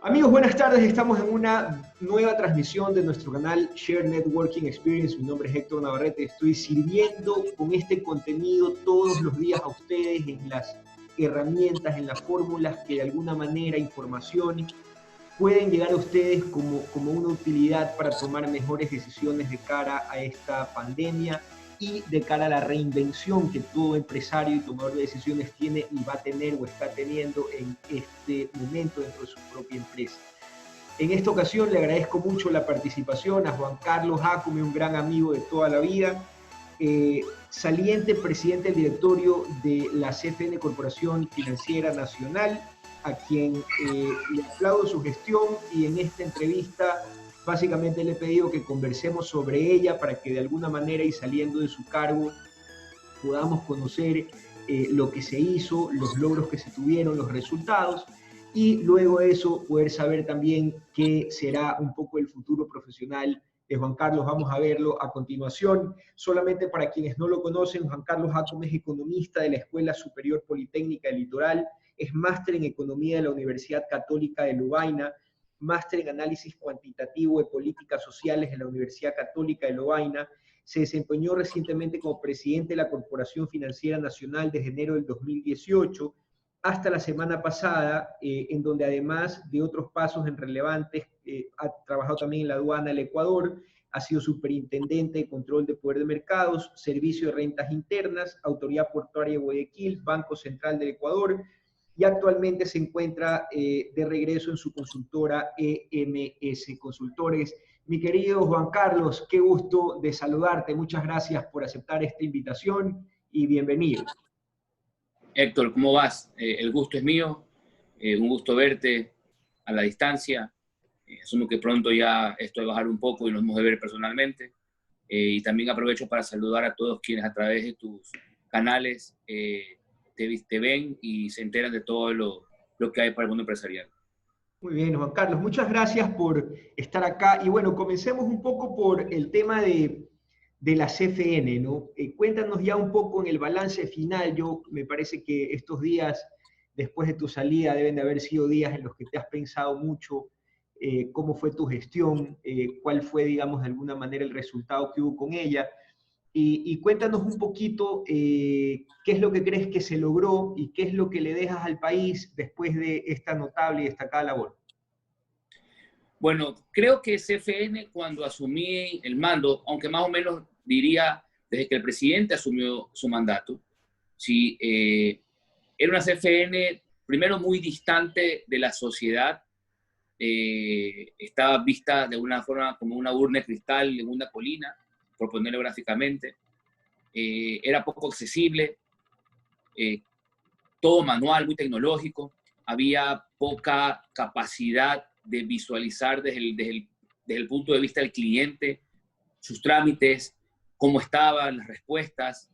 Amigos, buenas tardes. Estamos en una nueva transmisión de nuestro canal Share Networking Experience. Mi nombre es Héctor Navarrete. Estoy sirviendo con este contenido todos los días a ustedes en las herramientas, en las fórmulas que de alguna manera, información, pueden llegar a ustedes como una utilidad para tomar mejores decisiones de cara a esta pandemia y de cara a la reinvención que todo empresario y tomador de decisiones tiene y va a tener o está teniendo en este momento dentro de su propia empresa. En esta ocasión le agradezco mucho la participación a Juan Carlos Jácome, un gran amigo de toda la vida, saliente presidente del directorio de la CFN Corporación Financiera Nacional, a quien le aplaudo su gestión, y en esta entrevista básicamente le he pedido que conversemos sobre ella para que de alguna manera, y saliendo de su cargo, podamos conocer lo que se hizo, los logros que se tuvieron, los resultados, y luego de eso poder saber también qué será un poco el futuro profesional de Juan Carlos. Vamos a verlo a continuación. Solamente para quienes no lo conocen, Juan Carlos Jácome es economista de la Escuela Superior Politécnica del Litoral, es máster en Economía de la Universidad Católica de Lovaina, máster en Análisis Cuantitativo de Políticas Sociales en la Universidad Católica de Lovaina. Se desempeñó recientemente como presidente de la Corporación Financiera Nacional desde enero del 2018 hasta la semana pasada, en donde además de otros pasos en relevantes, ha trabajado también en la aduana del Ecuador, ha sido superintendente de control de poder de mercados, servicio de rentas internas, autoridad portuaria de Guayaquil, Banco Central del Ecuador, y actualmente se encuentra de regreso en su consultora EMS Consultores. Mi querido Juan Carlos, qué gusto de saludarte. Muchas gracias por aceptar esta invitación y bienvenido. Héctor, ¿cómo vas? El gusto es mío. Un gusto verte a la distancia. Asumo que pronto ya esto va a bajar un poco y nos vamos a ver personalmente. Y también aprovecho para saludar a todos quienes a través de tus canales te ven y se enteran de todo lo que hay para el mundo empresarial. Muy bien, Juan Carlos, muchas gracias por estar acá. Y bueno, comencemos un poco por el tema de la CFN, ¿no? Cuéntanos ya un poco en el balance final. Me parece que estos días, después de tu salida, deben de haber sido días en los que te has pensado mucho cómo fue tu gestión, cuál fue, digamos, de alguna manera el resultado que hubo con ella. Y cuéntanos un poquito qué es lo que crees que se logró y qué es lo que le dejas al país después de esta notable y destacada labor. Bueno, creo que CFN, cuando asumí el mando, aunque más o menos diría desde que el presidente asumió su mandato, sí, era una CFN primero muy distante de la sociedad, estaba vista de una forma como una urna de cristal en una colina, por ponerlo gráficamente, era poco accesible, todo manual, muy tecnológico, había poca capacidad de visualizar desde el punto de vista del cliente sus trámites, cómo estaban las respuestas.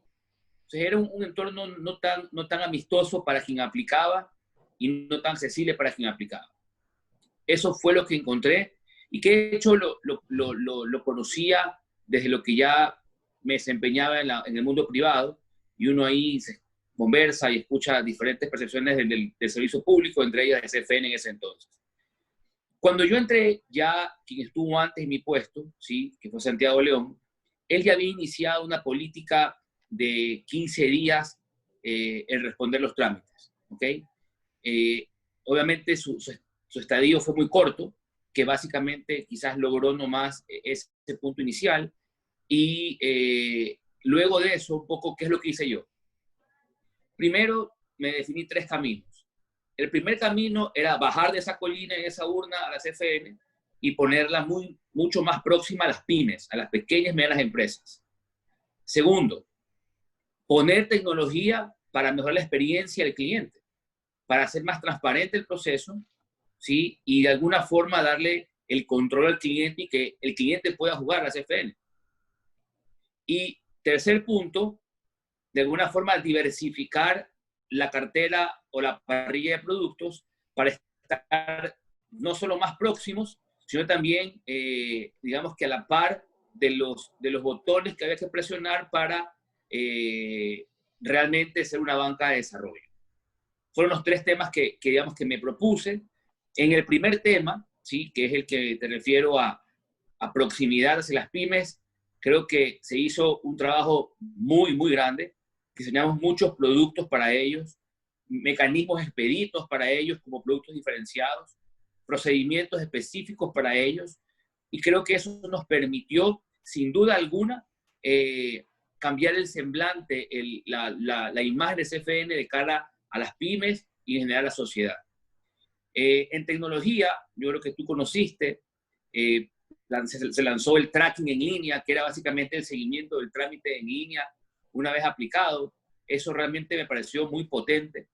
Entonces era un entorno no tan amistoso para quien aplicaba y no tan accesible para quien aplicaba. Eso fue lo que encontré y que de hecho lo conocía desde lo que ya me desempeñaba en el mundo privado, y uno ahí se conversa y escucha diferentes percepciones del servicio público, entre ellas de CFN en ese entonces. Cuando yo entré, ya quien estuvo antes en mi puesto, ¿sí?, que fue Santiago León, él ya había iniciado una política de 15 días en responder los trámites, ¿ok? Obviamente su estadio fue muy corto, que básicamente quizás logró nomás ese punto inicial, y luego de eso, un poco, ¿qué es lo que hice yo? Primero, me definí 3 caminos. El primer camino era bajar de esa colina y esa urna a la CFN y ponerla mucho más próxima a las pymes, a las pequeñas y medianas empresas. Segundo, poner tecnología para mejorar la experiencia del cliente, para hacer más transparente el proceso, ¿sí?, y de alguna forma darle el control al cliente y que el cliente pueda jugar a la CFN. Y tercer punto, de alguna forma diversificar la cartera o la parrilla de productos para estar no solo más próximos, sino también, digamos que a la par de los botones que había que presionar para realmente ser una banca de desarrollo. Fueron los tres temas digamos, que me propuse. En el primer tema, ¿sí? Que es el que te refiero a proximidad hacia las pymes, creo que se hizo un trabajo muy, muy grande. Diseñamos muchos productos para ellos, mecanismos expeditos para ellos como productos diferenciados, procedimientos específicos para ellos, y creo que eso nos permitió, sin duda alguna, cambiar el semblante, la imagen de CFN de cara a las pymes y en general a la sociedad. En tecnología, yo creo que tú conociste, se lanzó el tracking en línea, que era básicamente el seguimiento del trámite en línea una vez aplicado. Eso realmente me pareció muy potente,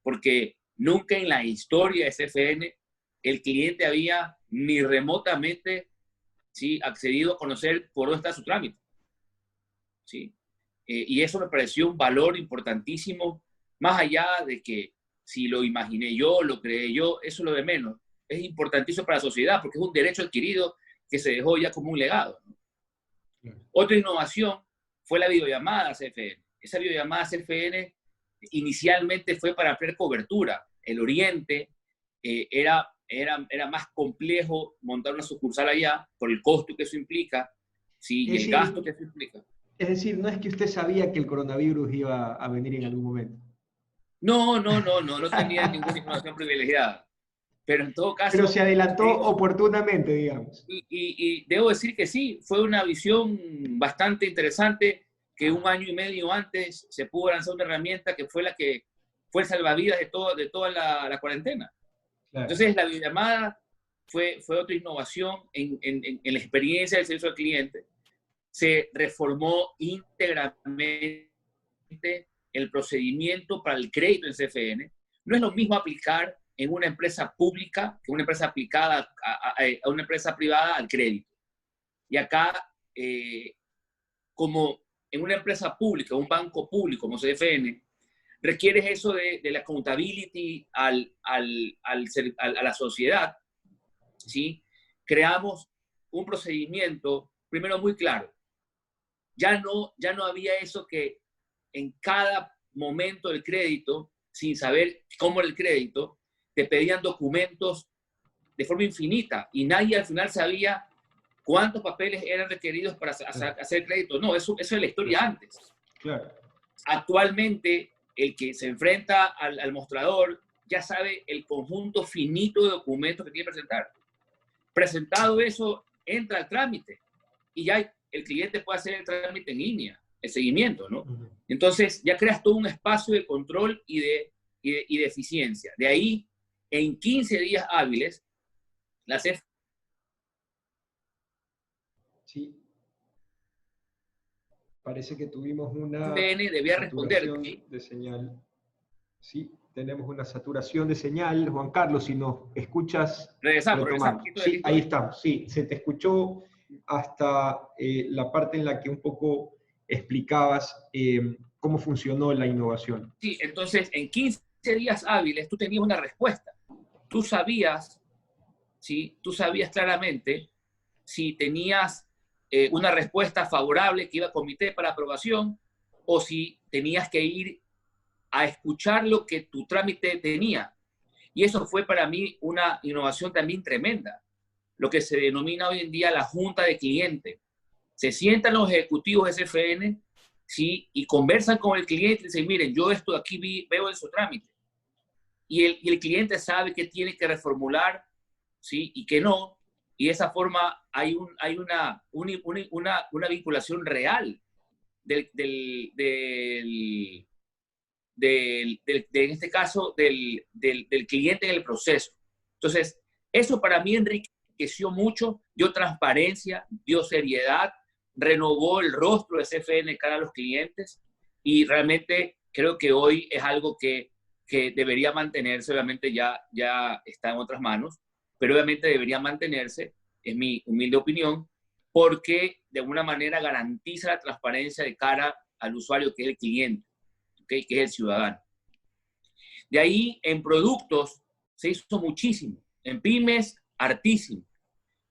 porque nunca en la historia de CFN el cliente había ni remotamente, ¿sí?, accedido a conocer por dónde está su trámite, ¿sí? Y eso me pareció un valor importantísimo, más allá de que si lo imaginé yo, lo creé yo, eso es lo de menos. Es importantísimo para la sociedad porque es un derecho adquirido que se dejó ya como un legado, ¿no? Otra innovación fue la videollamada CFN. Esa videollamada CFN inicialmente fue para hacer cobertura. El Oriente era más complejo montar una sucursal allá por el costo que eso implica, ¿sí? Y el gasto que eso implica. Es decir, no es que usted sabía que el coronavirus iba a venir en algún momento. No tenía ninguna información privilegiada. Pero en todo caso... Pero se adelantó oportunamente, digamos. Y debo decir que sí, fue una visión bastante interesante, que un año y medio antes se pudo lanzar una herramienta que fue el salvavidas de toda la cuarentena. Claro. Entonces, la videollamada fue otra innovación en la experiencia del servicio al cliente. Se reformó íntegramente el procedimiento para el crédito en CFN. No es lo mismo aplicar en una empresa pública que una empresa aplicada a una empresa privada al crédito. Y acá, como en una empresa pública, un banco público como CFN, requieres eso de la accountability a la sociedad, ¿sí? Creamos un procedimiento, primero, muy claro. Ya no había eso que en cada momento del crédito, sin saber cómo era el crédito, te pedían documentos de forma infinita y nadie al final sabía cuántos papeles eran requeridos para hacer crédito. No, eso es la historia antes. Claro. Actualmente, el que se enfrenta al mostrador ya sabe el conjunto finito de documentos que tiene que presentar. Presentado eso, entra al trámite y ya el cliente puede hacer el trámite en línea, el seguimiento, ¿no? Entonces, ya creas todo un espacio de control y de eficiencia. De ahí, en 15 días hábiles, la CFN... Sí. Parece que tuvimos una debía responder de señal. Sí, tenemos una saturación de señal. Juan Carlos, si nos escuchas, regresamos. Sí, ahí estamos. Sí, se te escuchó hasta la parte en la que un poco explicabas cómo funcionó la innovación. Sí, entonces en 15 días hábiles tú tenías una respuesta. Tú sabías, ¿sí? Tú sabías claramente si tenías una respuesta favorable que iba a comité para aprobación o si tenías que ir a escuchar lo que tu trámite tenía. Y eso fue para mí una innovación también tremenda, lo que se denomina hoy en día la junta de cliente. Se sientan los ejecutivos de CFN, ¿sí? Y conversan con el cliente y dicen, miren, yo esto de aquí veo en su trámite. Y el cliente sabe que tiene que reformular, ¿sí? Y que no. Y de esa forma hay una vinculación real en este caso, del cliente en el proceso. Entonces, eso para mí enriqueció mucho, dio transparencia, dio seriedad, renovó el rostro de CFN cara a los clientes y realmente creo que hoy es algo que debería mantenerse. Obviamente ya está en otras manos, pero obviamente debería mantenerse, es mi humilde opinión, porque de alguna manera garantiza la transparencia de cara al usuario, que es el cliente, ¿okay? Que es el ciudadano. De ahí, en productos, se hizo muchísimo. En pymes, hartísimo.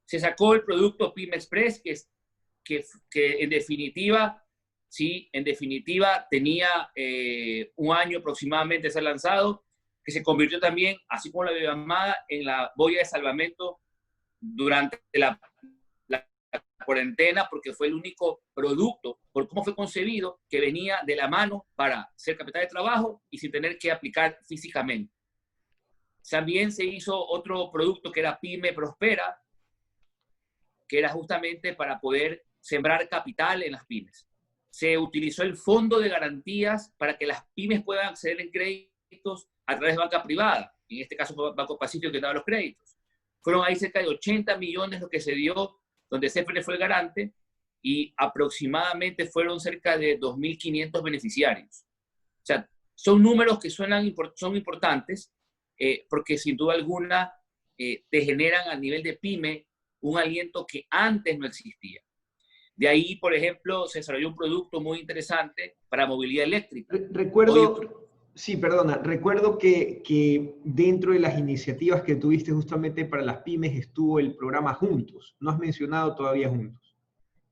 Se sacó el producto PYME Express, que en definitiva ¿sí? En definitiva, tenía un año aproximadamente de ser lanzado, que se convirtió también, así como la videollamada, en la boya de salvamento durante la cuarentena, porque fue el único producto, por cómo fue concebido, que venía de la mano para ser capital de trabajo y sin tener que aplicar físicamente. También se hizo otro producto que era Pyme Prospera, que era justamente para poder sembrar capital en las pymes. Se utilizó el fondo de garantías para que las pymes puedan acceder en créditos a través de banca privada. En este caso fue Banco Pacífico que daba los créditos. Fueron ahí cerca de 80 millones lo que se dio, donde CFN fue el garante, y aproximadamente fueron cerca de 2.500 beneficiarios. O sea, son números que son importantes, porque sin duda alguna te generan a nivel de pyme un aliento que antes no existía. De ahí, por ejemplo, se desarrolló un producto muy interesante para movilidad eléctrica. Recuerdo que dentro de las iniciativas que tuviste justamente para las pymes estuvo el programa Juntos. No has mencionado todavía Juntos.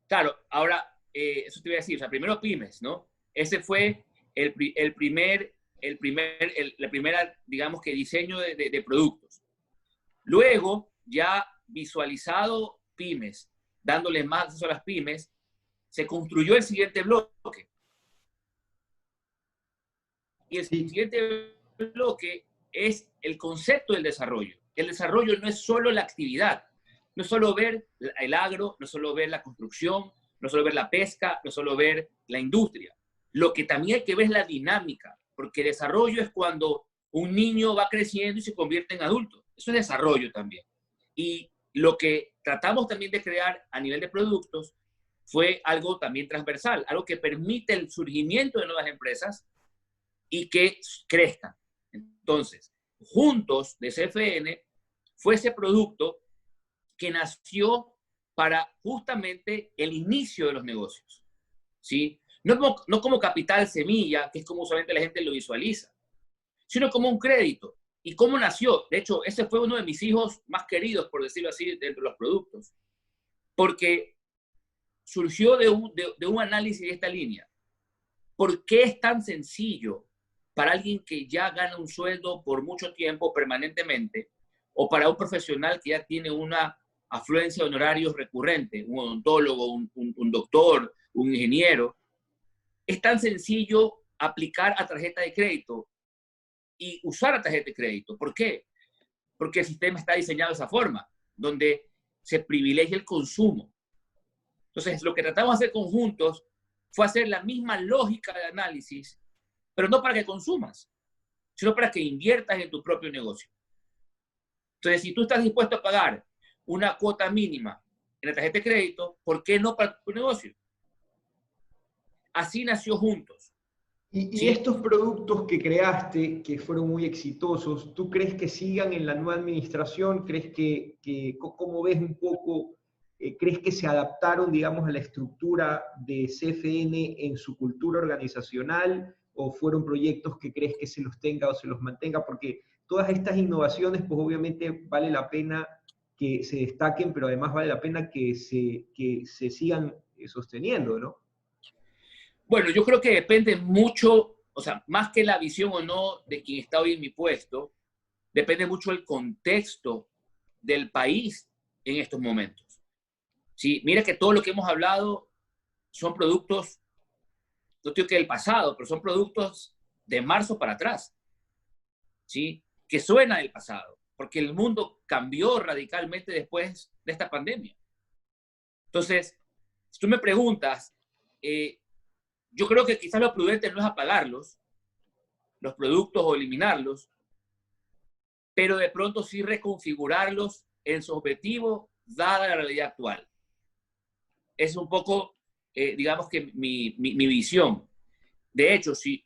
Claro, ahora, eso te iba a decir, o sea, primero pymes, ¿no? Ese fue la primera, digamos que diseño de productos. Luego, ya visualizado pymes, dándole más acceso a las pymes, se construyó el siguiente bloque. Y el siguiente bloque es el concepto del desarrollo. El desarrollo no es solo la actividad, no es solo ver el agro, no es solo ver la construcción, no es solo ver la pesca, no es solo ver la industria. Lo que también hay que ver es la dinámica, porque desarrollo es cuando un niño va creciendo y se convierte en adulto. Eso es desarrollo también. Y lo que tratamos también de crear a nivel de productos fue algo también transversal, algo que permite el surgimiento de nuevas empresas y que crezcan. Entonces, Juntos de CFN fue ese producto que nació para justamente el inicio de los negocios, ¿sí? No como capital semilla, que es como usualmente la gente lo visualiza, sino como un crédito. ¿Y cómo nació? De hecho, ese fue uno de mis hijos más queridos, por decirlo así, dentro de los productos, porque surgió de un análisis de esta línea. ¿Por qué es tan sencillo para alguien que ya gana un sueldo por mucho tiempo, permanentemente, o para un profesional que ya tiene una afluencia de honorarios recurrente, un odontólogo, un doctor, un ingeniero? Es tan sencillo aplicar a tarjeta de crédito y usar la tarjeta de crédito. ¿Por qué? Porque el sistema está diseñado de esa forma, donde se privilegia el consumo. Entonces, lo que tratamos de hacer conjuntos fue hacer la misma lógica de análisis, pero no para que consumas, sino para que inviertas en tu propio negocio. Entonces, si tú estás dispuesto a pagar una cuota mínima en la tarjeta de crédito, ¿por qué no para tu negocio? Así nació Juntos. Y estos productos que creaste, que fueron muy exitosos, ¿tú crees que sigan en la nueva administración? ¿Crees cómo ves un poco, crees que se adaptaron, digamos, a la estructura de CFN en su cultura organizacional? ¿O fueron proyectos que crees que se los tenga o se los mantenga? Porque todas estas innovaciones, pues obviamente vale la pena que se destaquen, pero además vale la pena que se sigan sosteniendo, ¿no? Bueno, yo creo que depende mucho, o sea, más que la visión o no de quien está hoy en mi puesto, depende mucho el contexto del país en estos momentos. Sí, mira que todo lo que hemos hablado son productos, no digo que del pasado, pero son productos de marzo para atrás, ¿sí? Que suena del pasado, porque el mundo cambió radicalmente después de esta pandemia. Entonces, si tú me preguntas, yo creo que quizás lo prudente no es apagarlos, los productos, o eliminarlos, pero de pronto sí reconfigurarlos en su objetivo, dada la realidad actual. Es un poco, digamos que mi visión. De hecho, si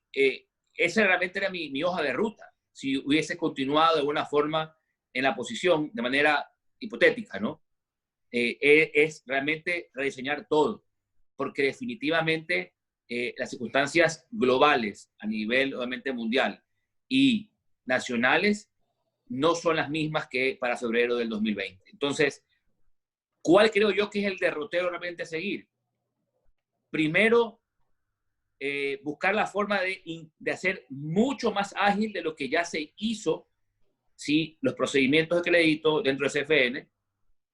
esa realmente era mi hoja de ruta, si hubiese continuado de alguna forma en la posición, de manera hipotética, ¿no? Es realmente rediseñar todo, porque definitivamente las circunstancias globales a nivel, obviamente, mundial y nacionales no son las mismas que para febrero del 2020. Entonces, ¿cuál creo yo que es el derrotero realmente a seguir? Primero, buscar la forma de hacer mucho más ágil de lo que ya se hizo, ¿sí? Los procedimientos de crédito dentro de CFN,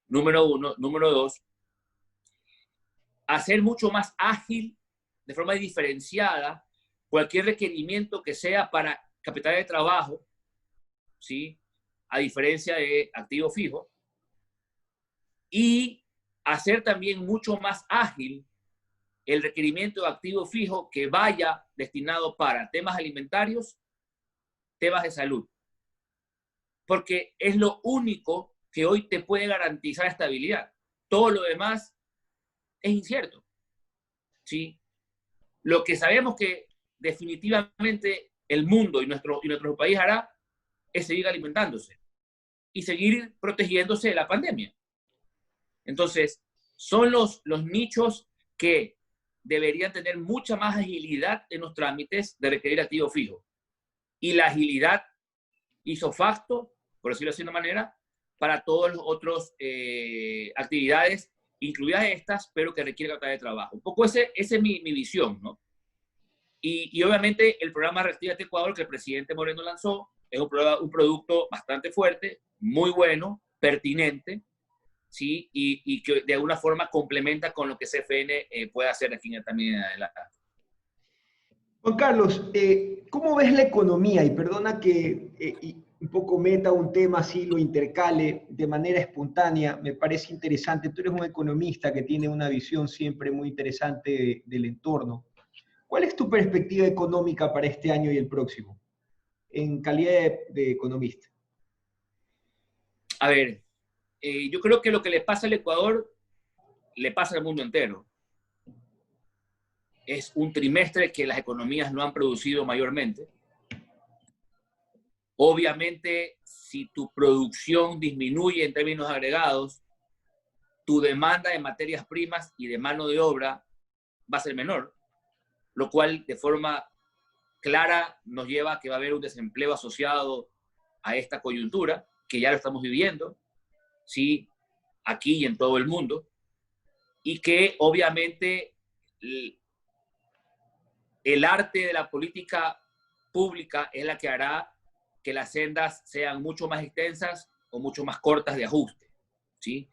número uno. Número dos, hacer mucho más ágil, de forma diferenciada, cualquier requerimiento que sea para capital de trabajo, ¿sí? A diferencia de activo fijo. Y hacer también mucho más ágil el requerimiento de activo fijo que vaya destinado para temas alimentarios, temas de salud. Porque es lo único que hoy te puede garantizar estabilidad. Todo lo demás es incierto, ¿sí? Lo que sabemos que definitivamente el mundo y nuestro país hará es seguir alimentándose y seguir protegiéndose de la pandemia. Entonces, son los nichos que deberían tener mucha más agilidad en los trámites de requerir activo fijo. Y la agilidad hizo facto, por decirlo de una manera, para todas las otras actividades, incluidas estas, pero que requieren capital de trabajo. Un poco esa es mi visión, ¿no? Y obviamente el programa Reactívate Ecuador que el presidente Moreno lanzó es un producto bastante fuerte, muy bueno, pertinente, ¿sí? Y que de alguna forma complementa con lo que CFN puede hacer aquí también en adelante. Juan Carlos, ¿cómo ves la economía? Y perdona que un poco meta un tema así, lo intercale de manera espontánea, me parece interesante. Tú eres un economista que tiene una visión siempre muy interesante del entorno. ¿Cuál es tu perspectiva económica para este año y el próximo, en calidad de economista? A ver, yo creo que lo que le pasa al Ecuador le pasa al mundo entero. Es un trimestre que las economías no han producido mayormente. Obviamente, si tu producción disminuye en términos agregados, tu demanda de materias primas y de mano de obra va a ser menor, lo cual de forma clara nos lleva a que va a haber un desempleo asociado a esta coyuntura, que ya lo estamos viviendo, ¿sí? Aquí y en todo el mundo, y que obviamente el arte de la política pública es la que hará que las sendas sean mucho más extensas o mucho más cortas de ajuste, ¿sí?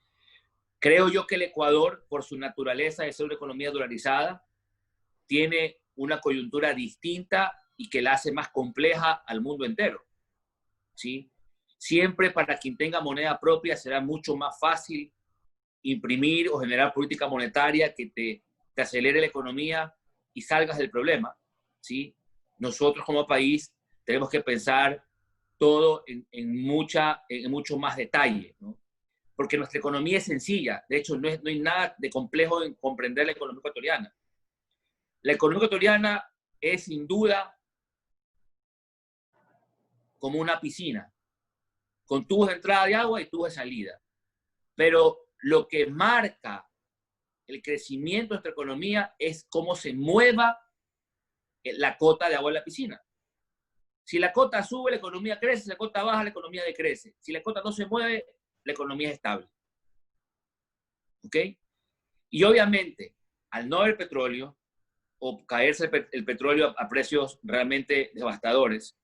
Creo yo que el Ecuador, por su naturaleza de ser una economía dolarizada, tiene una coyuntura distinta y que la hace más compleja al mundo entero, ¿sí? Siempre para quien tenga moneda propia será mucho más fácil imprimir o generar política monetaria que te acelere la economía y salgas del problema, ¿sí? Nosotros como país tenemos que pensar todo en mucho más detalle, ¿no? Porque nuestra economía es sencilla. De hecho, no hay nada de complejo en comprender la economía ecuatoriana. La economía ecuatoriana es sin duda como una piscina, con tubos de entrada de agua y tubos de salida. Pero lo que marca el crecimiento de nuestra economía es cómo se mueva la cota de agua en la piscina. Si la cota sube, la economía crece. Si la cota baja, la economía decrece. Si la cota no se mueve, la economía es estable. ¿Ok? Y obviamente, al no haber petróleo, o caerse el petróleo a precios realmente devastadores,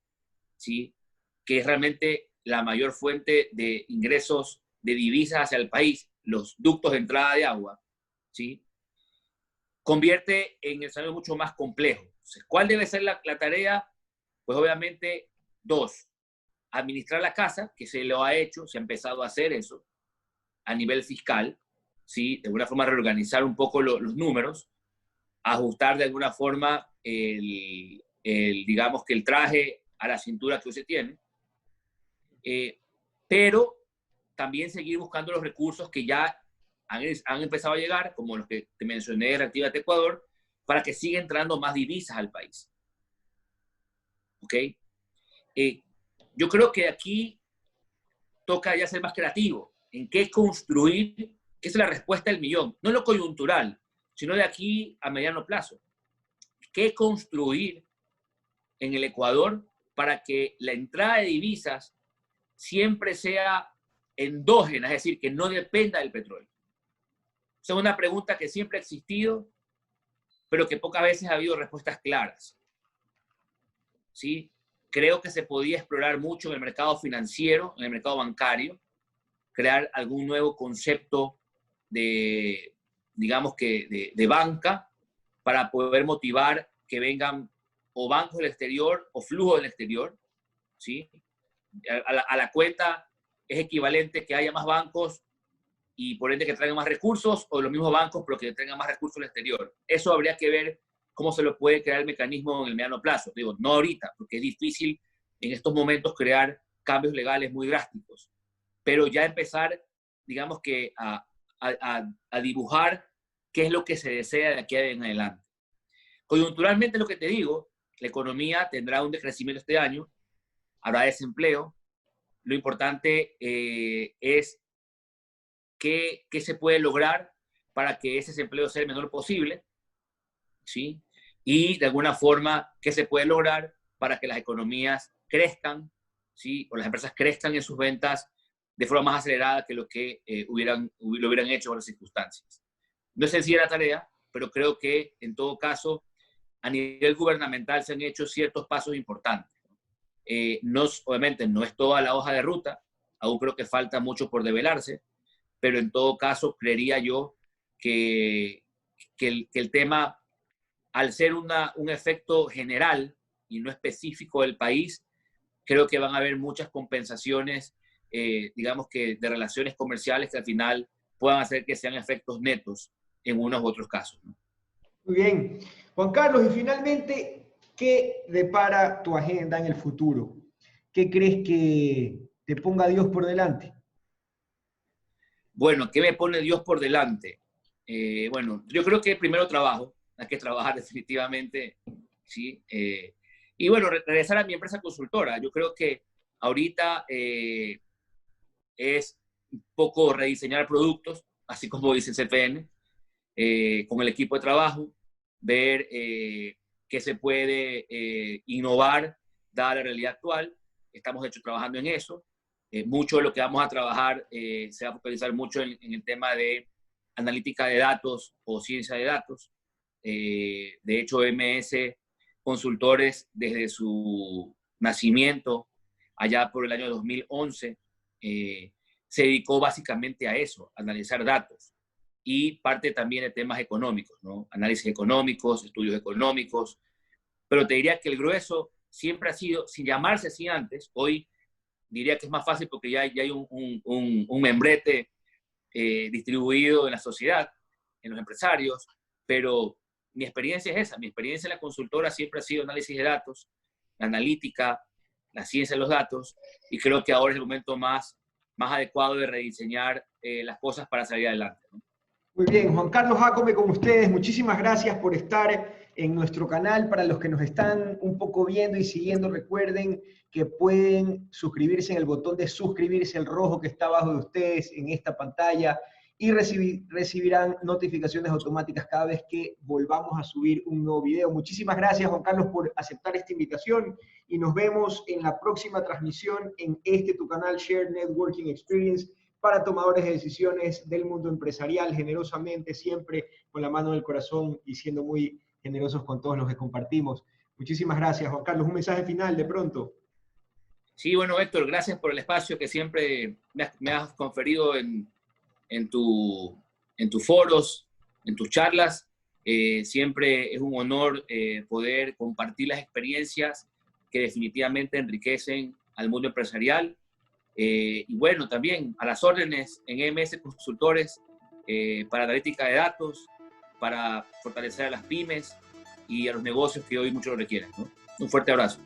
¿sí? Que es realmente la mayor fuente de ingresos de divisas hacia el país, los ductos de entrada de agua, ¿sí? Convierte en el escenario mucho más complejo. Entonces, ¿cuál debe ser la tarea? Pues obviamente dos, administrar la casa, que se lo ha hecho, se ha empezado a hacer eso a nivel fiscal, ¿sí? De alguna forma reorganizar un poco los números, ajustar de alguna forma digamos que el traje a la cintura que usted tiene, pero también seguir buscando los recursos que ya han empezado a llegar, como los que te mencioné de Reactívate Ecuador, para que siga entrando más divisas al país. ¿Ok? Yo creo que aquí toca ya ser más creativo en qué construir, que es la respuesta del millón, no lo coyuntural, sino de aquí a mediano plazo. ¿Qué construir en el Ecuador para que la entrada de divisas siempre sea endógena, es decir, que no dependa del petróleo? Esa es una pregunta que siempre ha existido, pero que pocas veces ha habido respuestas claras. ¿Sí? Creo que se podía explorar mucho en el mercado financiero, en el mercado bancario, crear algún nuevo concepto de, digamos que, de banca para poder motivar que vengan o bancos del exterior o flujos del exterior, ¿sí? A la cuenta es equivalente que haya más bancos y por ende que traigan más recursos, o los mismos bancos pero que traigan más recursos del exterior. Eso habría que ver cómo se lo puede crear el mecanismo en el mediano plazo. Digo, no ahorita, porque es difícil en estos momentos crear cambios legales muy drásticos, pero ya empezar, digamos que a dibujar qué es lo que se desea de aquí en adelante. Coyunturalmente, lo que te digo, la economía tendrá un decrecimiento este año, habrá desempleo. Lo importante es qué se puede lograr para que ese desempleo sea el menor posible, ¿sí? Y de alguna forma, qué se puede lograr para que las economías crezcan, ¿sí? O las empresas crezcan en sus ventas de forma más acelerada que lo que lo hubieran hecho en las circunstancias. No es sencilla la tarea, pero creo que en todo caso, a nivel gubernamental se han hecho ciertos pasos importantes. Obviamente no es toda la hoja de ruta, aún creo que falta mucho por develarse, pero en todo caso creería yo que el tema, al ser un efecto general y no específico del país, creo que van a haber muchas compensaciones, digamos que de relaciones comerciales que al final puedan hacer que sean efectos netos en unos u otros casos, ¿no? Muy bien. Juan Carlos, y finalmente, ¿qué depara tu agenda en el futuro? ¿Qué crees que te ponga Dios por delante? Bueno, ¿qué me pone Dios por delante? Bueno, yo creo que primero trabajo, hay que trabajar definitivamente, ¿sí? Y bueno, regresar a mi empresa consultora. Yo creo que ahorita es un poco rediseñar productos, así como dice el CPN, con el equipo de trabajo, ver qué se puede innovar dada la realidad actual. Estamos, de hecho, trabajando en eso. Mucho de lo que vamos a trabajar se va a focalizar mucho en el tema de analítica de datos o ciencia de datos. De hecho, MS Consultores, desde su nacimiento, allá por el año 2011, se dedicó básicamente a eso, a analizar datos. Y parte también de temas económicos, ¿no? Análisis económicos, estudios económicos. Pero te diría que el grueso siempre ha sido, sin llamarse así antes, hoy diría que es más fácil porque ya hay un membrete distribuido en la sociedad, en los empresarios, pero mi experiencia es esa. Mi experiencia en la consultora siempre ha sido análisis de datos, la analítica, la ciencia de los datos, y creo que ahora es el momento más adecuado de rediseñar las cosas para salir adelante, ¿no? Muy bien, Juan Carlos Jácome con ustedes. Muchísimas gracias por estar en nuestro canal. Para los que nos están un poco viendo y siguiendo, recuerden que pueden suscribirse en el botón de suscribirse, el rojo que está abajo de ustedes en esta pantalla, y recibirán notificaciones automáticas cada vez que volvamos a subir un nuevo video. Muchísimas gracias, Juan Carlos, por aceptar esta invitación, y nos vemos en la próxima transmisión en tu canal Share Networking Experience, para tomadores de decisiones del mundo empresarial, generosamente, siempre con la mano en el corazón y siendo muy generosos con todos los que compartimos. Muchísimas gracias, Juan Carlos. Un mensaje final de pronto. Sí, bueno, Héctor, gracias por el espacio que siempre me has conferido en tus foros, en tus charlas. Siempre es un honor poder compartir las experiencias que definitivamente enriquecen al mundo empresarial. Y bueno, también a las órdenes en MS Consultores para analítica de datos, para fortalecer a las pymes y a los negocios que hoy mucho lo requieren, ¿no? Un fuerte abrazo.